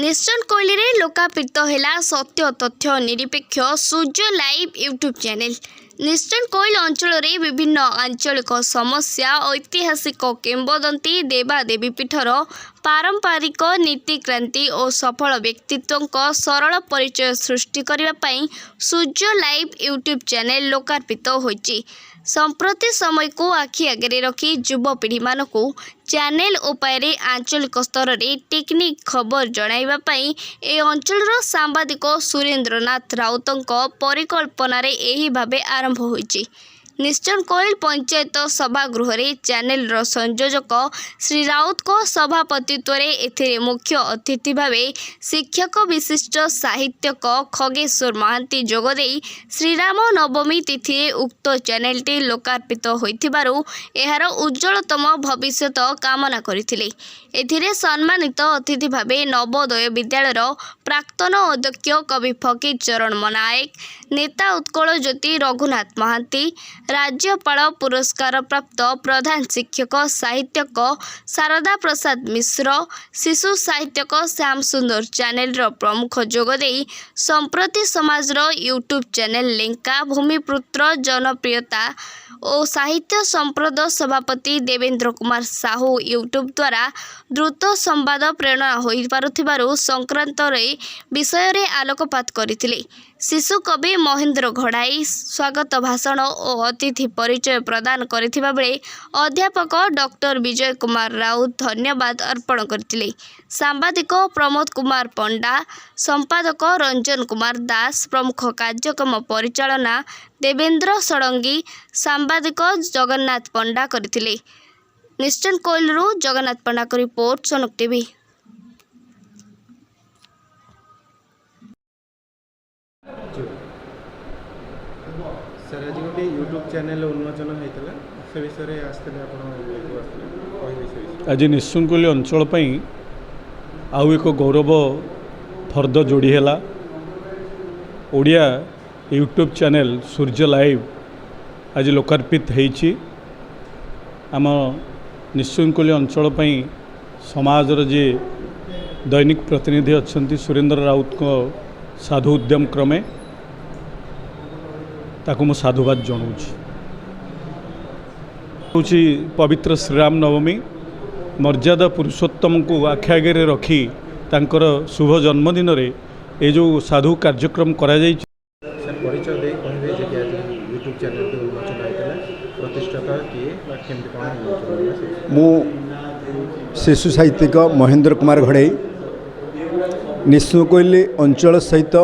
निश्चल कोइली रे लोकार्पित है सत्य तथ्य निरपेक्ष सूर्य लाइव यूट्यूब चैनल। निश्चल कोइल अंचल रे विभिन्न आंचलिक समस्या ऐतिहासिक किंवदंती देवादेवी पीठर पारंपरिक नीतिक्रांति और सफल व्यक्तित्व सरल परिचय सृष्टि करने सूर्य लाइव यूट्यूब चैनल लोकार्पित होइछि। संप्रति समय को आखि आगे रखी युवपीढ़ी मानकु चैनल उपाय आंचलिक स्तर में टेक्निक खबर जणाइबापई ए अंचलर सांबादिक सुरेंद्रनाथ राउतଙ୍କ परिकल्पना एही भावे आरंभ होइछि। निश्चल कोइल पंचायत सभागृह रे चैनल रो संयोजक श्री राउत को सभापतित्व रे एथिरे मुख्य अतिथि भावे शिक्षक विशिष्ट साहित्यक खगेश्वर महांती जोगदेई श्रीराम नवमी तिथि उक्त चैनलटी लोकार्पित होइथिबारु एहार उज्जवलतम भविष्यत कामना करिथिले। एथिरे सम्मानित अतिथि भावे नवोदय विद्यालयर प्राक्तन अध्यक्ष कवि फकीर चरण मनायक, नेता उत्कल ज्योति रघुनाथ महांती, राज्यपाल पुरस्कार प्राप्त प्रधान शिक्षक साहित्यक शारदा प्रसाद मिश्र, शिशु साहित्यक श्याम सुंदर चैनल प्रमुख जोगदेई संप्रति समाज यूट्यूब चैनल लेंका भूमिपुत्र जनप्रियता और साहित्य संप्रद सभापति देवेंद्र कुमार साहू यूट्यूब द्वारा द्रुत संवाद प्रेरणा हो पारुथिबारु संक्रांत विषय रे आलोकपात करथिले। शिशु कवि महेंद्र घड़ाई स्वागत भाषण और अतिथि परिचय प्रदान करथिबा बेले अध्यापक डॉक्टर विजय कुमार राउत धन्यवाद अर्पण करथिले। सांबादिक प्रमोद कुमार पंडा, संपादक रंजन कुमार दास प्रमुख कार्यक्रम परिचालना देवेंद्र षडंगी, सांबादिक जगन्नाथ पंडा करथिले। निश्चल कोइल जगन्नाथ पंडा को रिपोर्ट सोनक टीवी। सर आज गोटे यूट्यूब चैनल उन्मोचन होता से विषय आज निश्चल कोइल अंचल आउ एक गौरव फर्द जोड़ी है ओडिया यूट्यूब चैनल सूर्य लाइव आज लोकार्पित होइछि। आम निश्चल कोइल अंचल समाजर जे दैनिक प्रतिनिधि अच्छा सुरेंद्र राउत को साधु उद्यम क्रमे ताकू मु साधुवाद जनाऊँगी। पवित्र श्रीराम नवमी मर्यादा पुरुषोत्तम को आखि आगे रखी तांकर शुभ जन्मदिन रे ये जो साधु कार्यक्रम करा जाय। सर परिचय दे कहबे जे कि यूट्यूब चैनल के उन्मोचन होइतला प्रतिष्ठाता किए बा केमति कोन उन्मोचन मु शिशु साहित्यिक महेंद्र कुमार घड़ाई निश्चल कोइल अंचल सहित